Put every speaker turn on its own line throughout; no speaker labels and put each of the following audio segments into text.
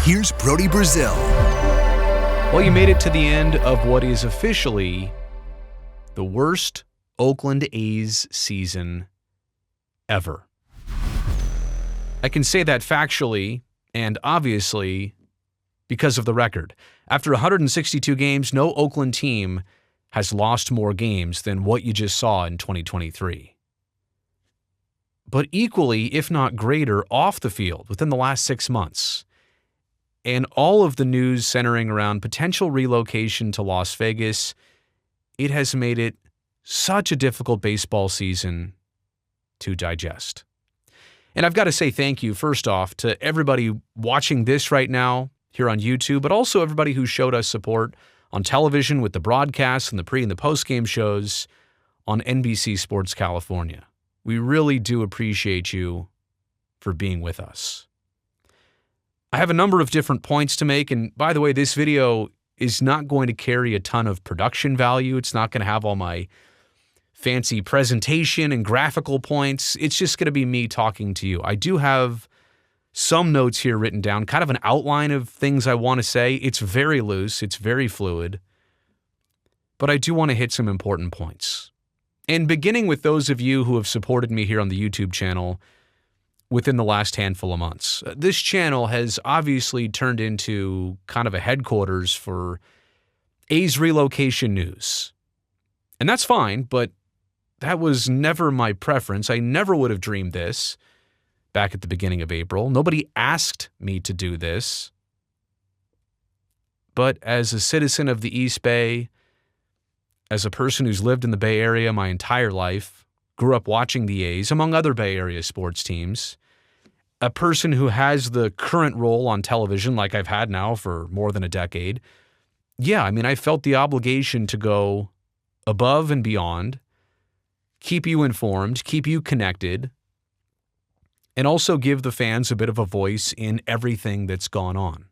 here's Brody Brazil.
Well, you made it to the end of what is officially the worst Oakland A's season ever. I can say that factually and obviously because of the record. After 162 games, no Oakland team has lost more games than what you just saw in 2023. But equally, if not greater, off the field within the last 6 months. And all of the news centering around potential relocation to Las Vegas, it has made it such a difficult baseball season to digest. And I've got to say thank you, first off, to everybody watching this right now here on YouTube, but also everybody who showed us support on television with the broadcasts and the pre- and the post-game shows on NBC Sports California. We really do appreciate you for being with us. I have a number of different points to make, and by the way, this video is not going to carry a ton of production value. It's not going to have all my fancy presentation and graphical points. It's just going to be me talking to you. I do have some notes here written down, kind of an outline of things I want to say. It's very loose. It's very fluid. But I do want to hit some important points. And beginning with those of you who have supported me here on the YouTube channel within the last handful of months. This channel has obviously turned into kind of a headquarters for A's relocation news. And that's fine, but that was never my preference. I never would have dreamed this back at the beginning of April. Nobody asked me to do this. But as a citizen of the East Bay, as a person who's lived in the Bay Area my entire life, grew up watching the A's, among other Bay Area sports teams, a person who has the current role on television like I've had now for more than a decade, I felt the obligation to go above and beyond, keep you informed, keep you connected, and also give the fans a bit of a voice in everything that's gone on.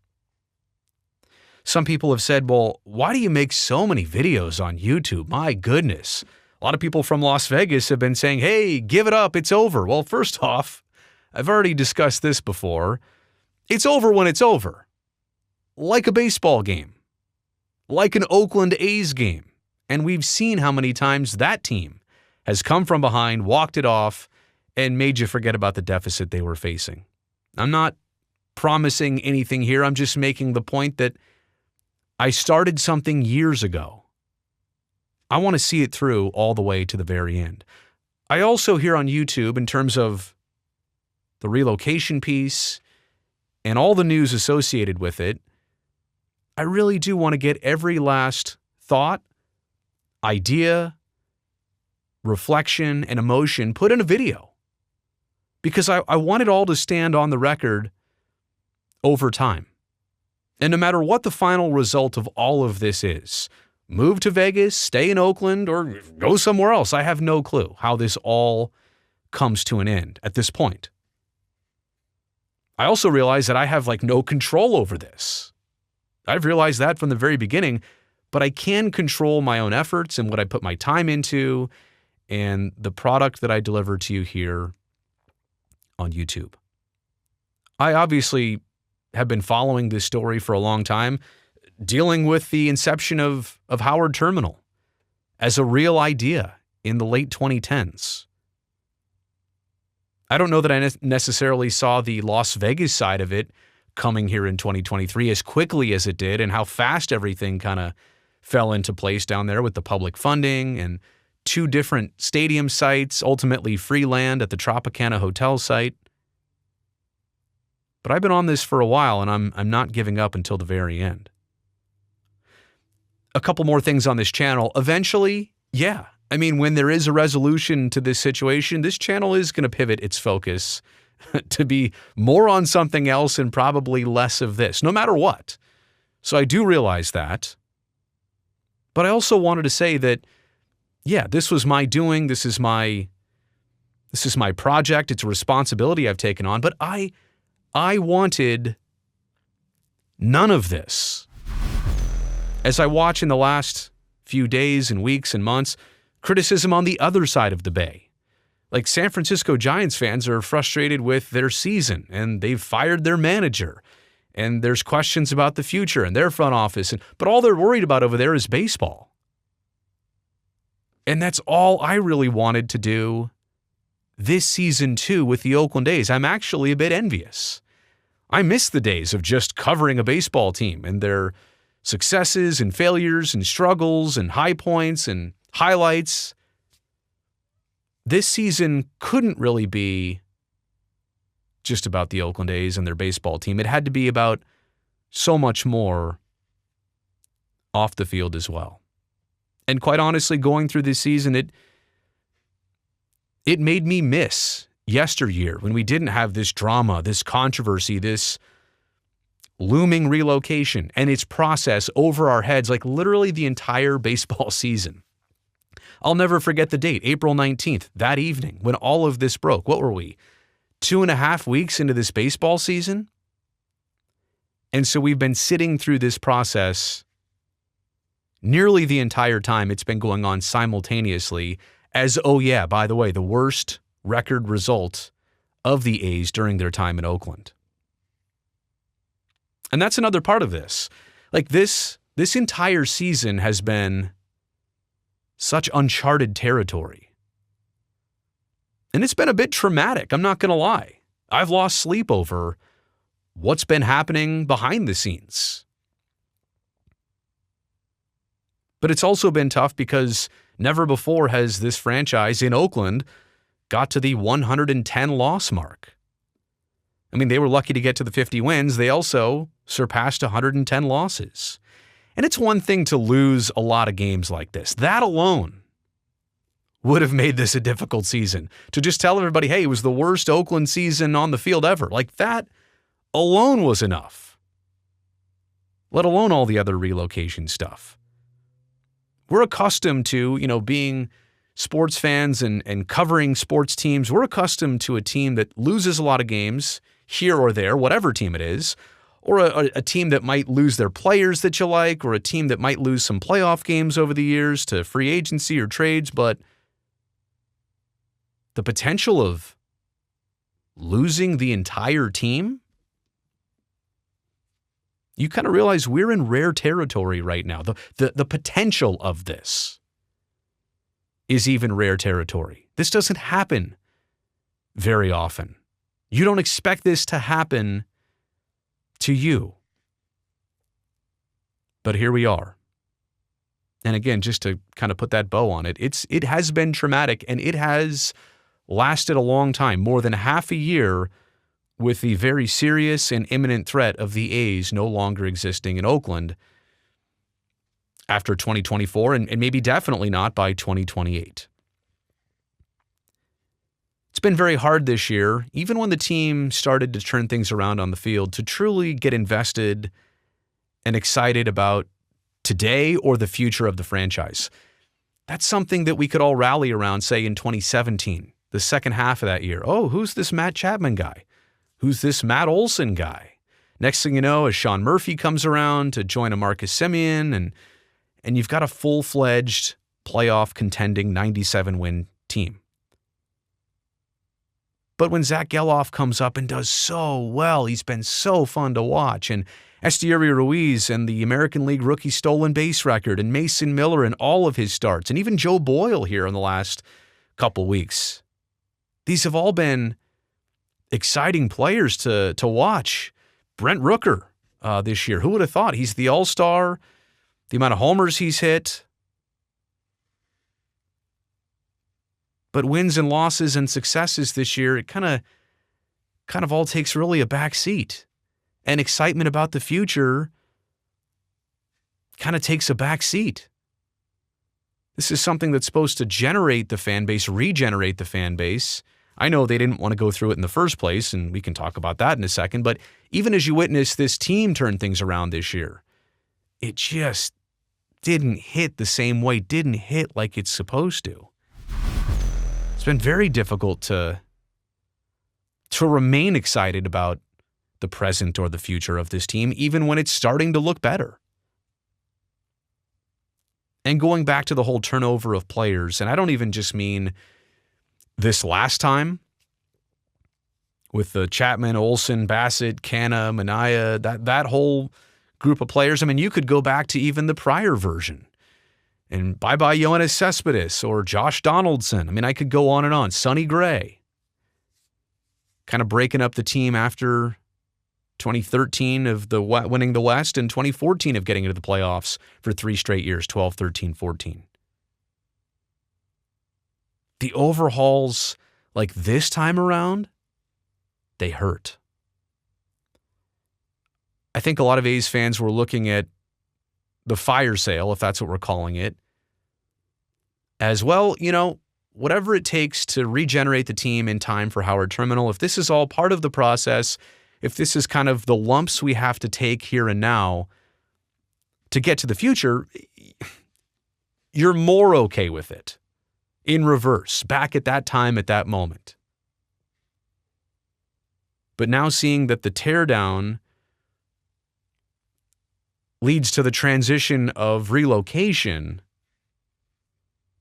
Some people have said, well, why do you make so many videos on YouTube? My goodness. A lot of people from Las Vegas have been saying, hey, give it up, it's over. Well, first off, I've already discussed this before. It's over when it's over. Like a baseball game. Like an Oakland A's game. And we've seen how many times that team has come from behind, walked it off, and made you forget about the deficit they were facing. I'm not promising anything here. I'm just making the point that I started something years ago. I want to see it through all the way to the very end. I also here on YouTube, in terms of the relocation piece and all the news associated with it, I really do want to get every last thought, idea, reflection, and emotion put in a video. Because I want it all to stand on the record over time. And no matter what the final result of all of this is, move to Vegas, stay in Oakland, or go somewhere else, I have no clue how this all comes to an end at this point. I also realize that I have no control over this. I've realized that from the very beginning, but I can control my own efforts and what I put my time into and the product that I deliver to you here on YouTube. I obviously have been following this story for a long time, dealing with the inception of Howard Terminal as a real idea in the late 2010s. I don't know that I necessarily saw the Las Vegas side of it coming here in 2023 as quickly as it did, and how fast everything kind of fell into place down there with the public funding and 2 different stadium sites, ultimately free land at the Tropicana Hotel site. But I've been on this for a while, and I'm not giving up until the very end. A couple more things on this channel. Eventually, when there is a resolution to this situation, this channel is going to pivot its focus to be more on something else and probably less of this, no matter what. So I do realize that. But I also wanted to say that, this was my doing. This is my project. It's a responsibility I've taken on. But I wanted none of this. As I watch in the last few days and weeks and months, criticism on the other side of the bay. Like San Francisco Giants fans are frustrated with their season, and they've fired their manager. And there's questions about the future and their front office. But all they're worried about over there is baseball. And that's all I really wanted to do this season too with the Oakland A's. I'm actually a bit envious. I miss the days of just covering a baseball team and their successes and failures and struggles and high points and highlights. This season couldn't really be just about the Oakland A's and their baseball team. It had to be about so much more off the field as well. And quite honestly, going through this season, it made me miss yesteryear when we didn't have this drama, this controversy, this looming relocation and its process over our heads, like literally the entire baseball season. I'll never forget the date, April 19th, that evening when all of this broke. What were we, 2.5 weeks into this baseball season? And so we've been sitting through this process nearly the entire time. It's been going on simultaneously as, oh yeah, by the way, the worst record result of the A's during their time in Oakland. And that's another part of this. Like this entire season has been such uncharted territory. And it's been a bit traumatic, I'm not going to lie. I've lost sleep over what's been happening behind the scenes. But it's also been tough because never before has this franchise in Oakland got to the 110 loss mark. I mean, they were lucky to get to the 50 wins. They also surpassed 110 losses. And it's one thing to lose a lot of games like this. That alone would have made this a difficult season. To just tell everybody, hey, it was the worst Oakland season on the field ever. Like that alone was enough. Let alone all the other relocation stuff. We're accustomed to, being sports fans and covering sports teams. We're accustomed to a team that loses a lot of games here or there, whatever team it is, or a team that might lose their players that you like, or a team that might lose some playoff games over the years to free agency or trades. But the potential of losing the entire team, you kind of realize we're in rare territory right now. The potential of this is even rare territory. This doesn't happen very often. You don't expect this to happen to you. But here we are. And again, just to kind of put that bow on it, it has been traumatic and it has lasted a long time, more than half a year, with the very serious and imminent threat of the A's no longer existing in Oakland after 2024 and maybe definitely not by 2028. It's been very hard this year, even when the team started to turn things around on the field, to truly get invested and excited about today or the future of the franchise. That's something that we could all rally around, say, in 2017, the second half of that year. Oh, who's this Matt Chapman guy? Who's this Matt Olson guy? Next thing you know, as Sean Murphy comes around to join a Marcus Semien, and you've got a full-fledged playoff contending 97-win team. But when Zach Geloff comes up and does so well, he's been so fun to watch. And Esteury Ruiz and the American League rookie stolen base record, and Mason Miller and all of his starts, and even Joe Boyle here in the last couple weeks. These have all been exciting players to watch. Brent Rooker this year, who would have thought? He's the all-star, the amount of homers he's hit. But wins and losses and successes this year, it kind of all takes really a back seat. And excitement about the future kind of takes a back seat. This is something that's supposed to generate the fan base, regenerate the fan base. I know they didn't want to go through it in the first place, and we can talk about that in a second. But even as you witness this team turn things around this year, it just didn't hit the same way, didn't hit like it's supposed to. It's been very difficult to remain excited about the present or the future of this team, even when it's starting to look better. And going back to the whole turnover of players, and I don't even just mean this last time with the Chapman, Olsen, Bassett, Canna, Minaya, that whole group of players. I mean, you could go back to even the prior version. And bye-bye Yoenis Cespedes or Josh Donaldson. I mean, I could go on and on. Sonny Gray. Kind of breaking up the team after 2013 of winning the West and 2014 of getting into the playoffs for 3 straight years, 12, 13, 14. The overhauls like this time around, they hurt. I think a lot of A's fans were looking at the fire sale, if that's what we're calling it, as well, whatever it takes to regenerate the team in time for Howard Terminal. If this is all part of the process, if this is kind of the lumps we have to take here and now to get to the future, you're more okay with it in reverse, back at that time, at that moment. But now seeing that the teardown leads to the transition of relocation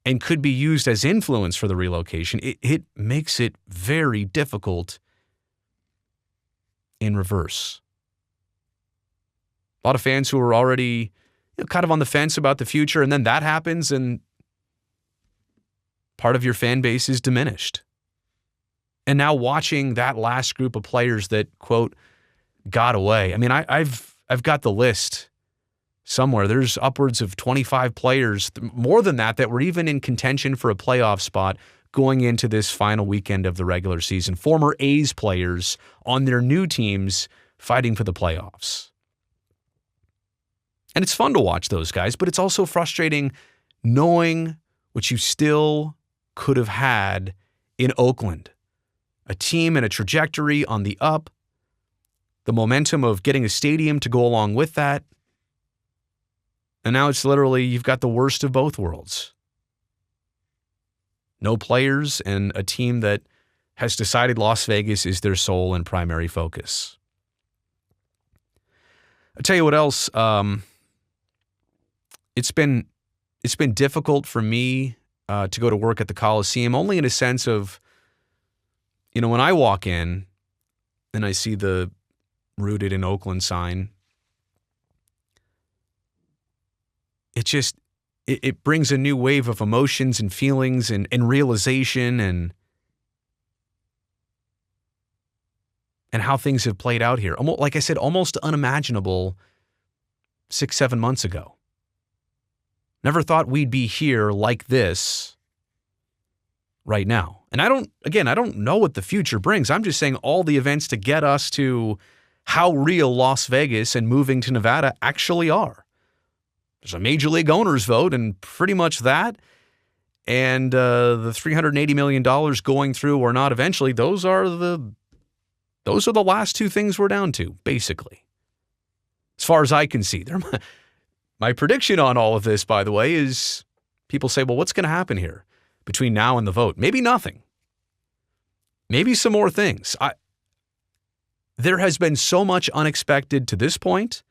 and could be used as influence for the relocation, it makes it very difficult in reverse. A lot of fans who are already kind of on the fence about the future, and then that happens and part of your fan base is diminished. And now watching that last group of players that, quote, got away. I mean, I've got the list somewhere. There's upwards of 25 players, more than that were even in contention for a playoff spot going into this final weekend of the regular season. Former A's players on their new teams fighting for the playoffs. And it's fun to watch those guys, but it's also frustrating knowing what you still could have had in Oakland. A team and a trajectory on the up, the momentum of getting a stadium to go along with that. And now it's literally, you've got the worst of both worlds. No players and a team that has decided Las Vegas is their sole and primary focus. I'll tell you what else. It's been difficult for me to go to work at the Coliseum, only in a sense of, when I walk in and I see the Rooted in Oakland sign, it brings a new wave of emotions and feelings and realization and how things have played out here. Like I said, almost unimaginable 6-7 months ago. Never thought we'd be here like this right now. And I don't know what the future brings. I'm just saying all the events to get us to how real Las Vegas and moving to Nevada actually are. There's a major league owners vote and pretty much that. And the $380 million going through or not eventually, those are the last two things we're down to, basically. As far as I can see. My prediction on all of this, by the way, is people say, well, what's going to happen here between now and the vote? Maybe nothing. Maybe some more things. There has been so much unexpected to this point.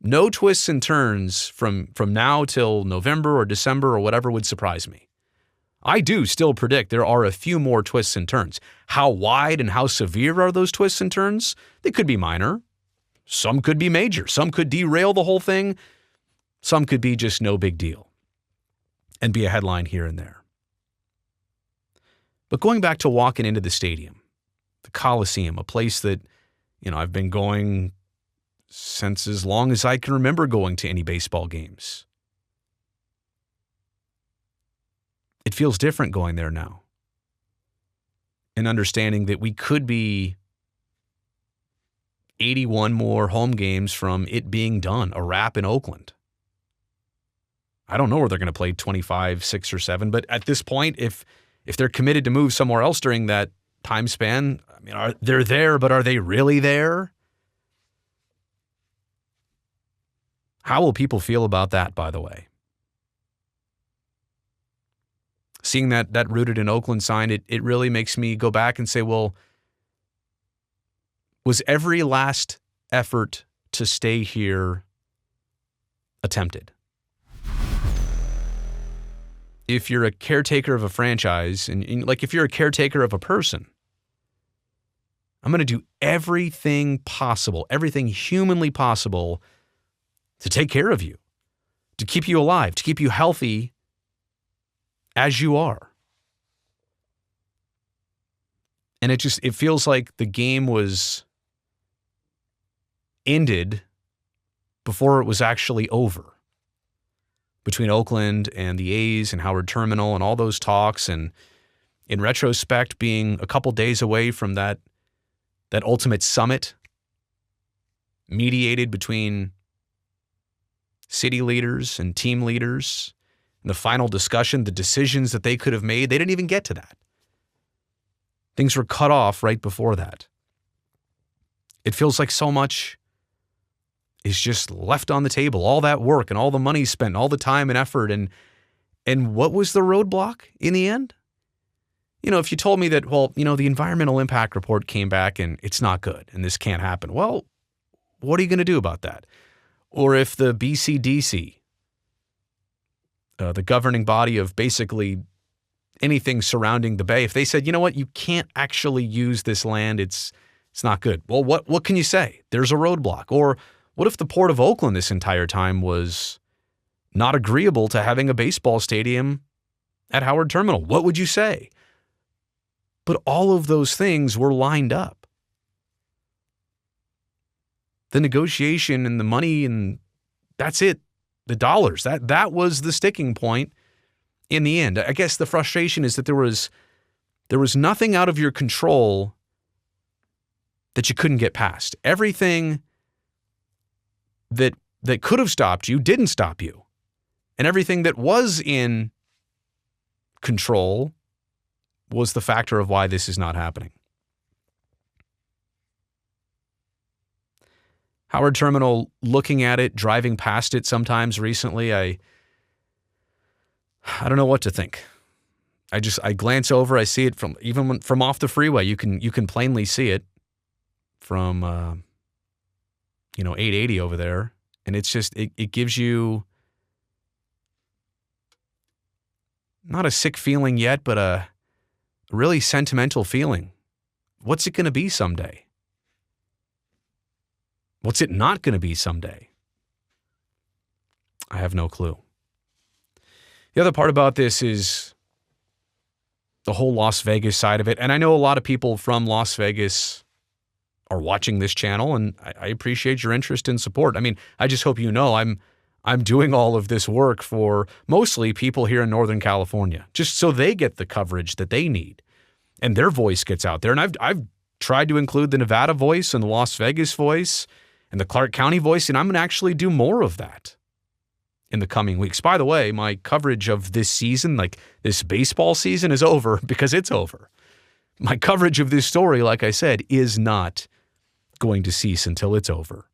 No twists and turns from now till November or December or whatever would surprise me. I do still predict there are a few more twists and turns. How wide and how severe are those twists and turns? They could be minor. Some could be major. Some could derail the whole thing. Some could be just no big deal and be a headline here and there. But going back to walking into the stadium, the Coliseum, a place that, I've been going since as long as I can remember going to any baseball games. It feels different going there now. And understanding that we could be 81 more home games from it being done, a wrap in Oakland. I don't know where they're going to play 25, 6, or 7, but at this point, if they're committed to move somewhere else during that time span, they're there, but are they really there? How will people feel about that, by the way? Seeing that Rooted in Oakland sign, it really makes me go back and say, well, was every last effort to stay here attempted? If you're a caretaker of a franchise, and like if you're a caretaker of a person, I'm going to do everything possible, everything humanly possible to take care of you, to keep you alive, to keep you healthy as you are. And it feels like the game was ended before it was actually over between Oakland and the A's and Howard Terminal and all those talks. And in retrospect, being a couple days away from that ultimate summit mediated between city leaders and team leaders, and the final discussion, the decisions that they could have made, they didn't even get to that. Things were cut off right before that. It feels like so much is just left on the table, all that work and all the money spent, all the time and effort. And what was the roadblock in the end? If you told me that, the environmental impact report came back and it's not good and this can't happen, well, what are you going to do about that? Or if the BCDC, the governing body of basically anything surrounding the bay, if they said, you know what, you can't actually use this land, it's not good. Well, what can you say? There's a roadblock. Or what if the Port of Oakland this entire time was not agreeable to having a baseball stadium at Howard Terminal? What would you say? But all of those things were lined up. The negotiation and the money, and that's it. The dollars, that was the sticking point in the end. I guess the frustration is that there was nothing out of your control that you couldn't get past. Everything that could have stopped you didn't stop you. And everything that was in control was the factor of why this is not happening. Howard Terminal, looking at it, driving past it sometimes recently, I don't know what to think. I glance over, I see it from off the freeway. You can plainly see it from 880 over there, and it's just it gives you not a sick feeling yet, but a really sentimental feeling. What's it going to be someday? What's it not going to be someday? I have no clue. The other part about this is the whole Las Vegas side of it. And I know a lot of people from Las Vegas are watching this channel, and I appreciate your interest and support. I mean, I just hope you know I'm doing all of this work for mostly people here in Northern California, just so they get the coverage that they need and their voice gets out there. And I've tried to include the Nevada voice and the Las Vegas voice and the Clark County voice, and I'm going to actually do more of that in the coming weeks. By the way, my coverage of this season, like this baseball season, is over because it's over. My coverage of this story, like I said, is not going to cease until it's over.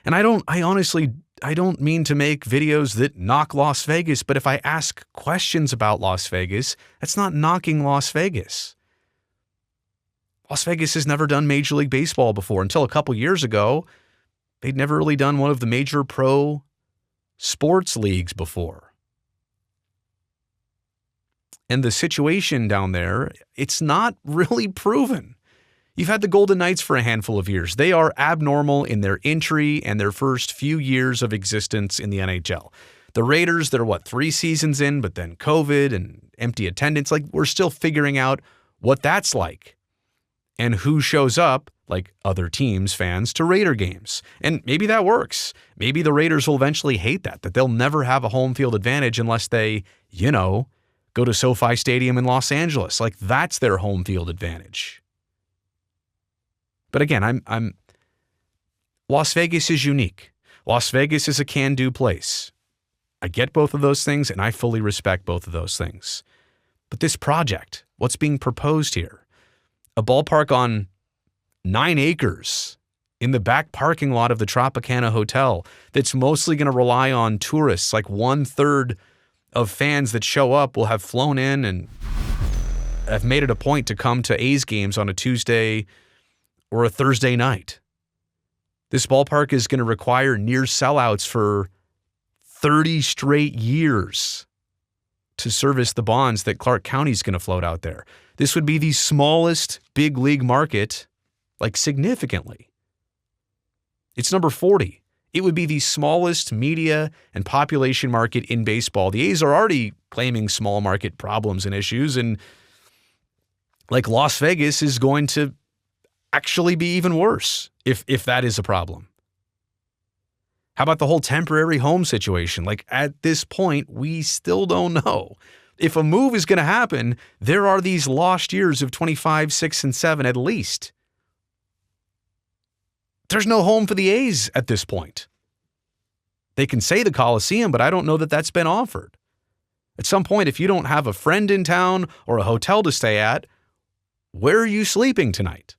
And I honestly don't mean to make videos that knock Las Vegas, but if I ask questions about Las Vegas, that's not knocking Las Vegas. Las Vegas has never done Major League Baseball before. Until a couple years ago, they'd never really done one of the major pro sports leagues before. And the situation down there, it's not really proven. You've had the Golden Knights for a handful of years. They are abnormal in their entry and their first few years of existence in the NHL. The Raiders, they're 3 seasons in, but then COVID and empty attendance. Like, we're still figuring out what that's like and who shows up, like other teams' fans, to Raider games. And maybe that works. Maybe the Raiders will eventually hate that they'll never have a home field advantage unless they, go to SoFi Stadium in Los Angeles. Like, that's their home field advantage. But again, Las Vegas is unique. Las Vegas is a can-do place. I get both of those things, and I fully respect both of those things. But this project, what's being proposed here, a ballpark on 9 acres in the back parking lot of the Tropicana Hotel that's mostly going to rely on tourists, like 1/3 of fans that show up will have flown in and have made it a point to come to A's games on a Tuesday or a Thursday night. This ballpark is going to require near sellouts for 30 straight years to service the bonds that Clark County is going to float out there. This would be the smallest big league market, like significantly. It's number 40. It would be the smallest media and population market in baseball. The A's are already claiming small market problems and issues, and like Las Vegas is going to actually be even worse if that is a problem. How about the whole temporary home situation? Like at this point, we still don't know. If a move is going to happen, there are these lost years of 25, 6, and 7 at least. There's no home for the A's at this point. They can say the Coliseum, but I don't know that that's been offered. At some point, if you don't have a friend in town or a hotel to stay at, where are you sleeping tonight?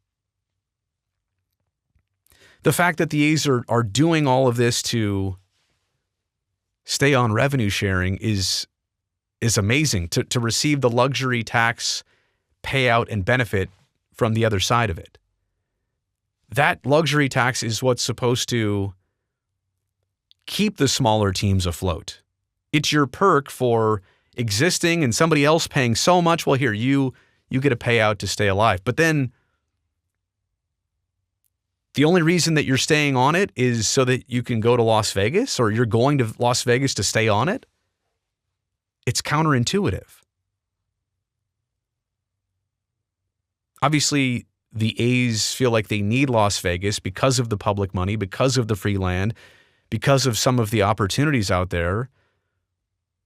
The fact that the A's are doing all of this to stay on revenue sharing is amazing, to receive the luxury tax payout and benefit from the other side of it. That luxury tax is what's supposed to keep the smaller teams afloat. It's your perk for existing and somebody else paying so much. Well, here, you get a payout to stay alive. But then the only reason that you're staying on it is so that you can go to Las Vegas, or you're going to Las Vegas to stay on it. It's counterintuitive. Obviously, the A's feel like they need Las Vegas because of the public money, because of the free land, because of some of the opportunities out there.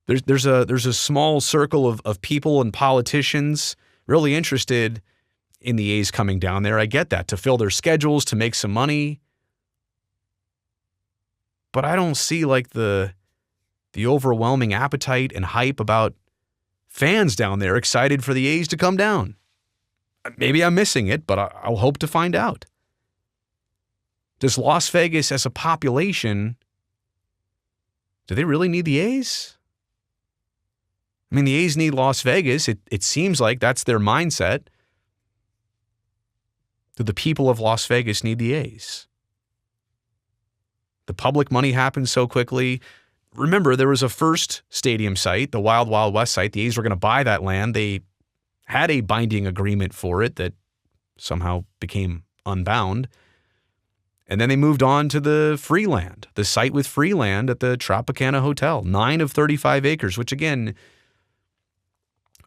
There's a small circle of people and politicians really interested in the A's coming down there. I get that, to fill their schedules, to make some money. But I don't see like the overwhelming appetite and hype about fans down there excited for the A's to come down. Maybe I'm missing it, but I'll hope to find out. Does Las Vegas as a population, do they really need the A's? I mean, the A's need Las Vegas. It seems like that's their mindset. Do the people of Las Vegas need the A's? The public money happens so quickly. Remember, there was a first stadium site, the Wild Wild West site. The A's were going to buy that land. They had a binding agreement for it that somehow became unbound. And then they moved on to the free land, the site with free land at the Tropicana Hotel, 9 of 35 acres, which again,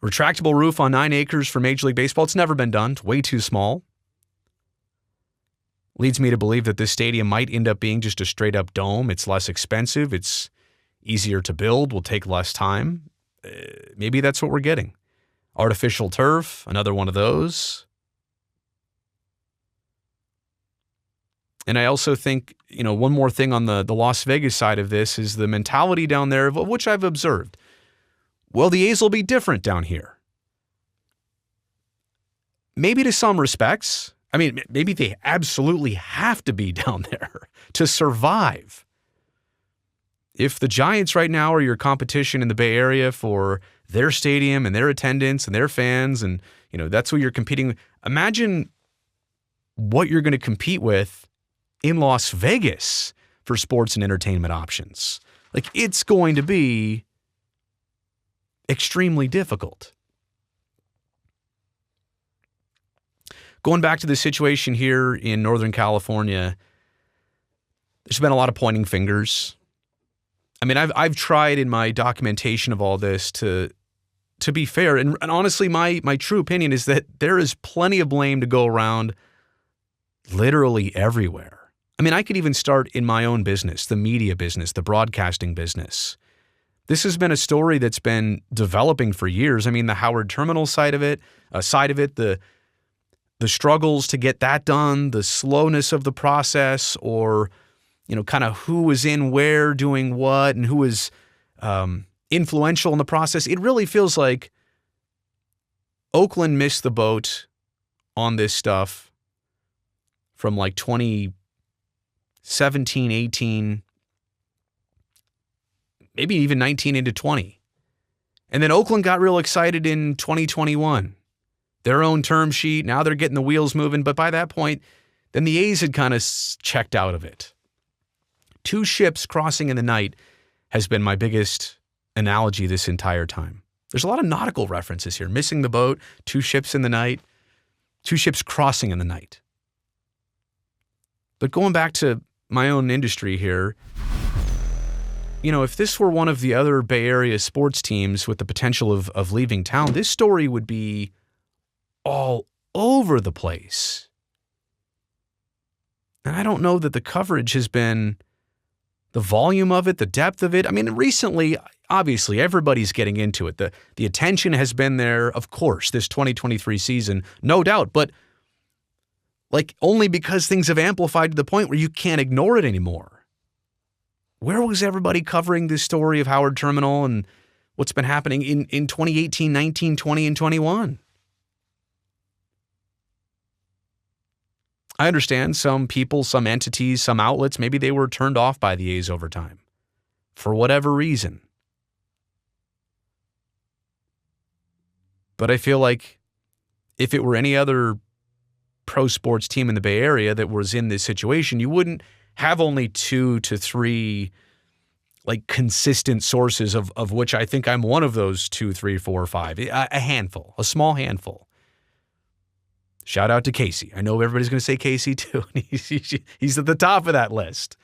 retractable roof on 9 acres for Major League Baseball. It's never been done. It's way too small. Leads me to believe that this stadium might end up being just a straight up dome. It's less expensive. It's easier to build, will take less time. Maybe that's what we're getting. Artificial turf, another one of those. And I also think, one more thing on the Las Vegas side of this is the mentality down there, of which I've observed. Well, the A's will be different down here. Maybe to some respects. I mean, maybe they absolutely have to be down there to survive. If the Giants right now are your competition in the Bay Area for their stadium and their attendance and their fans, and that's who you're competing with, imagine what you're going to compete with in Las Vegas for sports and entertainment options. Like, it's going to be extremely difficult. Going back to the situation here in Northern California, there's been a lot of pointing fingers. I mean, I've tried in my documentation of all this to be fair, and honestly, my true opinion is that there is plenty of blame to go around literally everywhere. I mean, I could even start in my own business, the media business, the broadcasting business. This has been a story that's been developing for years. I mean, the Howard Terminal side of it, the struggles to get that done, the slowness of the process, or, kind of who was in where doing what and who was influential in the process. It really feels like Oakland missed the boat on this stuff from like 2017, 18, maybe even 19 into 20. And then Oakland got real excited in 2021. Their own term sheet. Now they're getting the wheels moving. But by that point, then the A's had kind of checked out of it. 2 ships crossing in the night has been my biggest analogy this entire time. There's a lot of nautical references here. Missing the boat, 2 ships in the night, 2 ships crossing in the night. But going back to my own industry here, if this were one of the other Bay Area sports teams with the potential of leaving town, this story would be all over the place. And I don't know that the coverage has been, the volume of it, the depth of it. I mean, recently, obviously, everybody's getting into it. The attention has been there, of course, this 2023 season, no doubt. But only because things have amplified to the point where you can't ignore it anymore. Where was everybody covering this story of Howard Terminal and what's been happening in 2018, 19, 20, and 21? I understand some people, some entities, some outlets, maybe they were turned off by the A's over time for whatever reason. But I feel like if it were any other pro sports team in the Bay Area that was in this situation, you wouldn't have only 2 to 3 consistent sources of which I think I'm one of those 2, 3, 4, 5, a handful, a small handful. Shout out to Casey. I know everybody's going to say Casey too. He's at the top of that list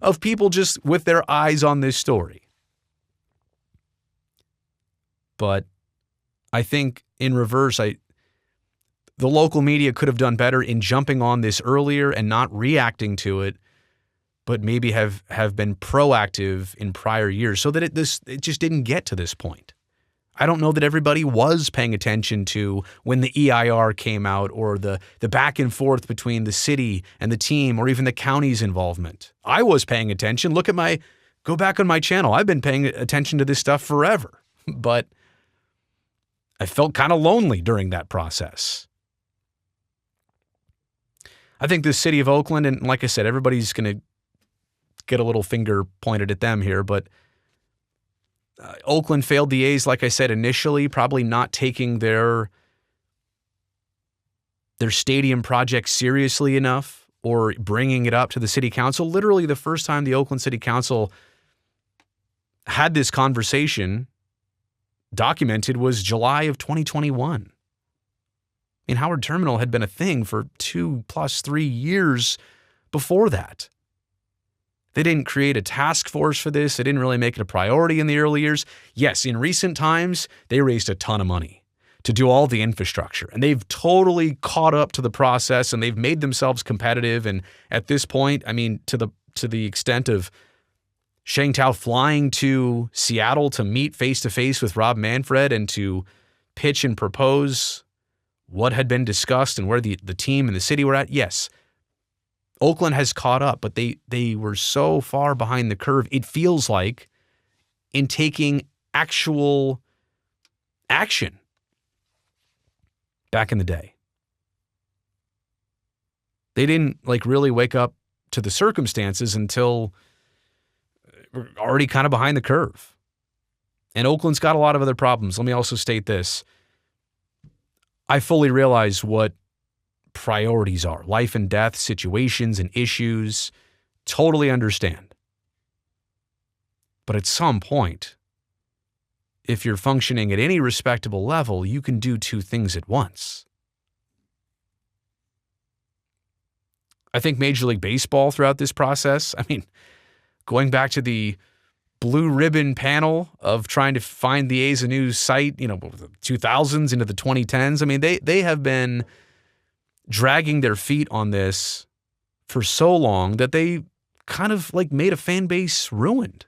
of people just with their eyes on this story. But I think in reverse, the local media could have done better in jumping on this earlier and not reacting to it, but maybe have been proactive in prior years so that it just didn't get to this point. I don't know that everybody was paying attention to when the EIR came out or the back and forth between the city and the team or even the county's involvement. I was paying attention. Go back on my channel. I've been paying attention to this stuff forever, but I felt kind of lonely during that process. I think the city of Oakland, and like I said, everybody's going to get a little finger pointed at them here, but Oakland failed the A's, like I said, initially, probably not taking their stadium project seriously enough or bringing it up to the city council. Literally the first time the Oakland City Council had this conversation documented was July of 2021. I mean, Howard Terminal had been a thing for 2+3 years before that. They didn't create a task force for this. They didn't really make it a priority in the early years. Yes, in recent times, they raised a ton of money to do all the infrastructure, and they've totally caught up to the process, and they've made themselves competitive. And at this point, I mean, to the extent of Sheng Tao flying to Seattle to meet face-to-face with Rob Manfred and to pitch and propose what had been discussed and where the team and the city were at, yes, Oakland has caught up, but they were so far behind the curve, it feels like, in taking actual action back in the day. They didn't really wake up to the circumstances until we're already kind of behind the curve. And Oakland's got a lot of other problems. Let me also state this. I fully realize what priorities are, life and death situations and issues, totally understand. But at some point, if you're functioning at any respectable level, you can do 2 things at once. I think Major League Baseball throughout this process, I mean, going back to the blue ribbon panel of trying to find the A's a new site, the 2000s into the 2010s, I mean, they have been dragging their feet on this for so long that they kind of made a fan base ruined.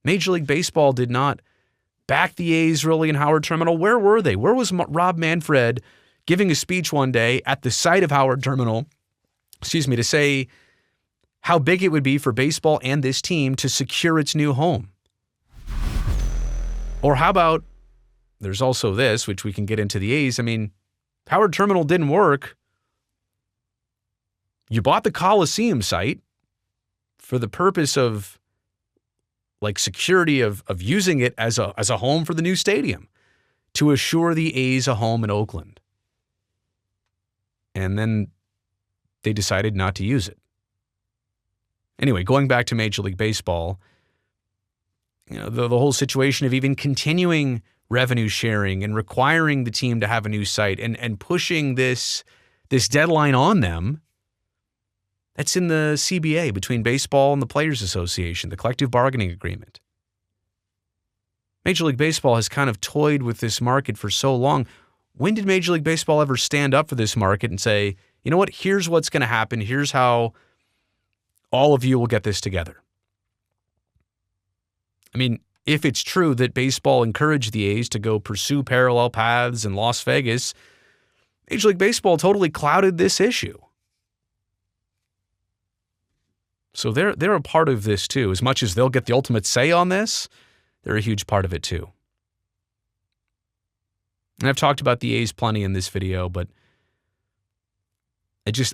Major League Baseball did not back the A's really in Howard Terminal. Where were they? Where was Rob Manfred giving a speech one day at the site of Howard Terminal, to say how big it would be for baseball and this team to secure its new home? Or how about, there's also this, which we can get into the A's. I mean, Howard Terminal didn't work. You bought the Coliseum site for the purpose of security of using it as a home for the new stadium to assure the A's a home in Oakland. And then they decided not to use it. Anyway, going back to Major League Baseball, the whole situation of even continuing revenue sharing and requiring the team to have a new site and pushing this deadline on them. That's in the CBA between baseball and the Players Association, the collective bargaining agreement. Major League Baseball has kind of toyed with this market for so long. When did Major League Baseball ever stand up for this market and say, you know what, here's what's going to happen. Here's how all of you will get this together. I mean, if it's true that baseball encouraged the A's to go pursue parallel paths in Las Vegas, Major League Baseball totally clouded this issue. So they're a part of this too. As much as they'll get the ultimate say on this, they're a huge part of it too. And I've talked about the A's plenty in this video, but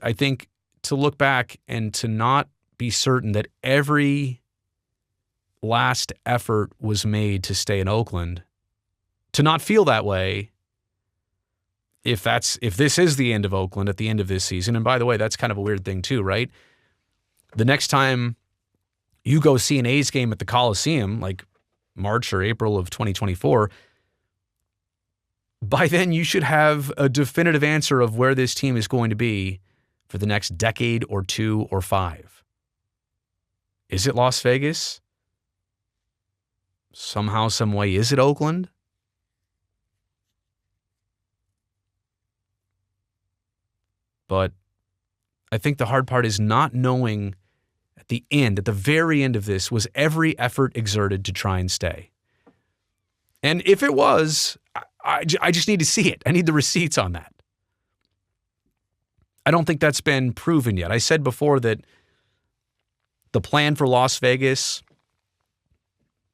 I think to look back and to not be certain that every last effort was made to stay in Oakland, to not feel that way if this is the end of Oakland at the end of this season. And by the way, that's kind of a weird thing too, right? The next time you go see an A's game at the Coliseum, like March or April of 2024, by then you should have a definitive answer of where this team is going to be for the next decade or 2 or 5. Is it Las Vegas? Somehow, some way, is it Oakland? But I think the hard part is not knowing at the very end of this, was every effort exerted to try and stay. And if it was, I just need to see it. I need the receipts on that. I don't think that's been proven yet. I said before that the plan for Las Vegas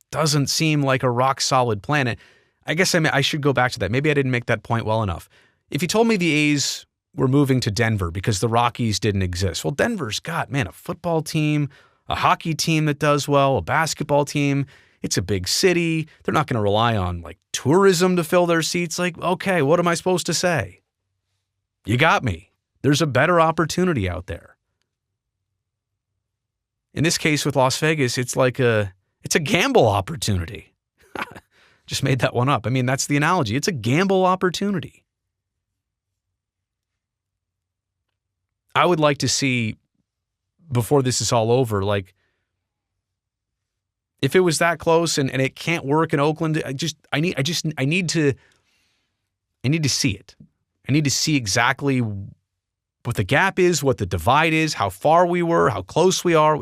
doesn't seem like a rock-solid plan. I guess I should go back to that. Maybe I didn't make that point well enough. If you told me the A's were moving to Denver because the Rockies didn't exist, well, Denver's got, a football team, a hockey team that does well, a basketball team. It's a big city. They're not going to rely on, tourism to fill their seats. Okay, what am I supposed to say? You got me. There's a better opportunity out there. In this case with Las Vegas, it's a gamble opportunity. Just made that one up. That's the analogy. It's a gamble opportunity. I would like to see, before this is all over, if it was that close and it can't work in Oakland, I need to see it. I need to see exactly what the gap is, what the divide is, how far we were, how close we are.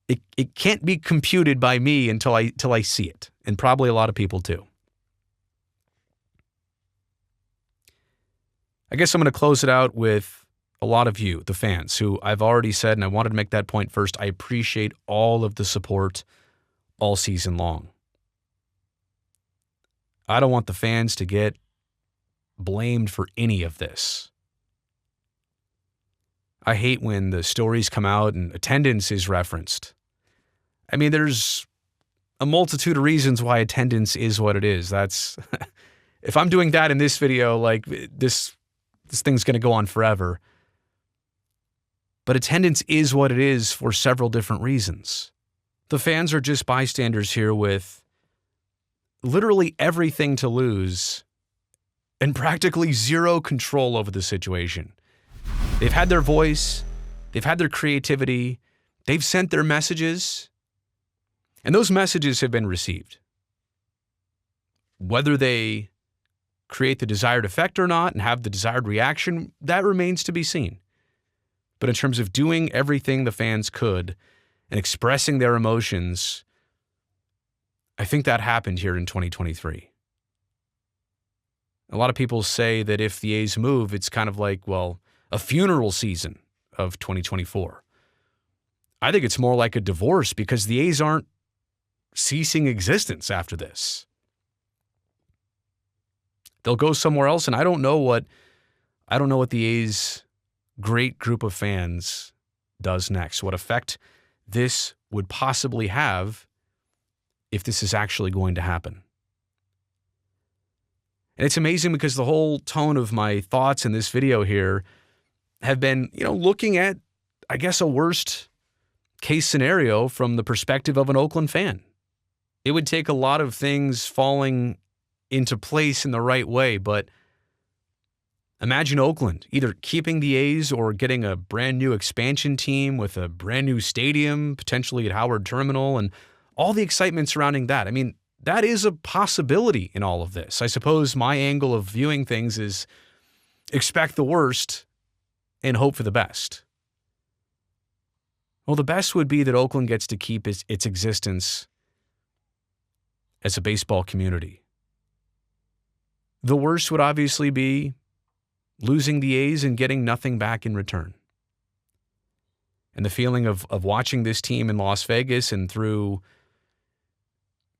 It can't be computed by me until I see it, and probably a lot of people too. I guess I'm going to close it out with a lot of you, the fans, who I've already said, and I wanted to make that point first, I appreciate all of the support all season long. I don't want the fans to get blamed for any of this. I hate when the stories come out and attendance is referenced. There's a multitude of reasons why attendance is what it is. That's if I'm doing that in this video, this thing's going to go on forever. But attendance is what it is for several different reasons. The fans are just bystanders here with literally everything to lose and practically zero control over the situation. They've had their voice, they've had their creativity, they've sent their messages, and those messages have been received. Whether they create the desired effect or not and have the desired reaction, that remains to be seen. But in terms of doing everything the fans could and expressing their emotions, I think that happened here in 2023. A lot of people say that if the A's move, it's kind of a funeral season of 2024. I think it's more like a divorce because the A's aren't ceasing existence after this. They'll go somewhere else, and I don't know what the A's great group of fans does next, what effect this would possibly have if this is actually going to happen. And it's amazing because the whole tone of my thoughts in this video here have been, looking at, I guess, a worst case scenario from the perspective of an Oakland fan. It would take a lot of things falling into place in the right way, but imagine Oakland either keeping the A's or getting a brand new expansion team with a brand new stadium, potentially at Howard Terminal, and all the excitement surrounding that. I mean, that is a possibility in all of this. I suppose my angle of viewing things is expect the worst and hope for the best. Well, the best would be that Oakland gets to keep its existence as a baseball community. The worst would obviously be losing the A's and getting nothing back in return. And the feeling of watching this team in Las Vegas and through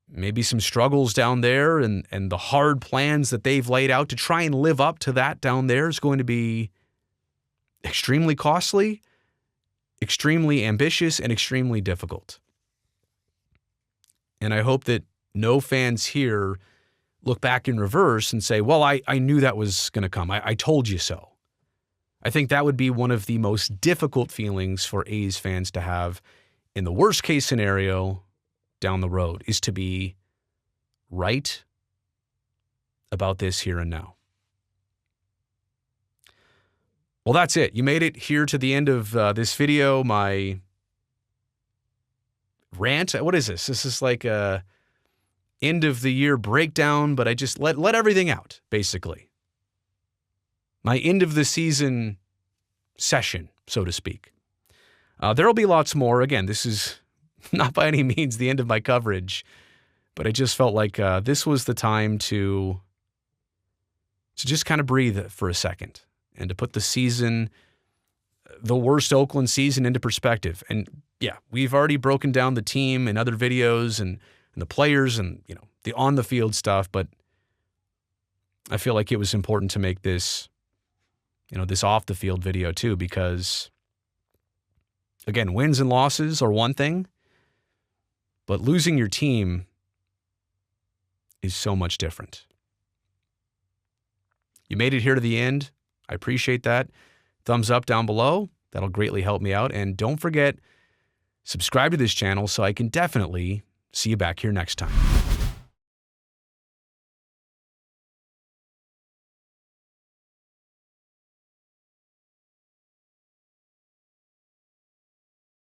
maybe some struggles down there and the hard plans that they've laid out to try and live up to that down there is going to be extremely costly, extremely ambitious, and extremely difficult. And I hope that no fans here look back in reverse and say, well, I knew that was going to come. I told you so. I think that would be one of the most difficult feelings for A's fans to have in the worst case scenario down the road, is to be right about this here and now. Well, that's it. You made it here to the end of this video. My rant. What is this? This is like a end of the year breakdown, but I just let everything out, basically. My end of the season session, so to speak. There'll be lots more. Again, this is not by any means the end of my coverage, but I just felt like this was the time to just kind of breathe for a second and to put the season, the worst Oakland season, into perspective. And yeah, we've already broken down the team in other videos and the players and, the on the field stuff, but I feel like it was important to make this, this off the field video too, because again, wins and losses are one thing, but losing your team is so much different. You made it here to the end. I appreciate that. Thumbs up down below. That'll greatly help me out. And don't forget, subscribe to this channel so I can definitely see you back here next time.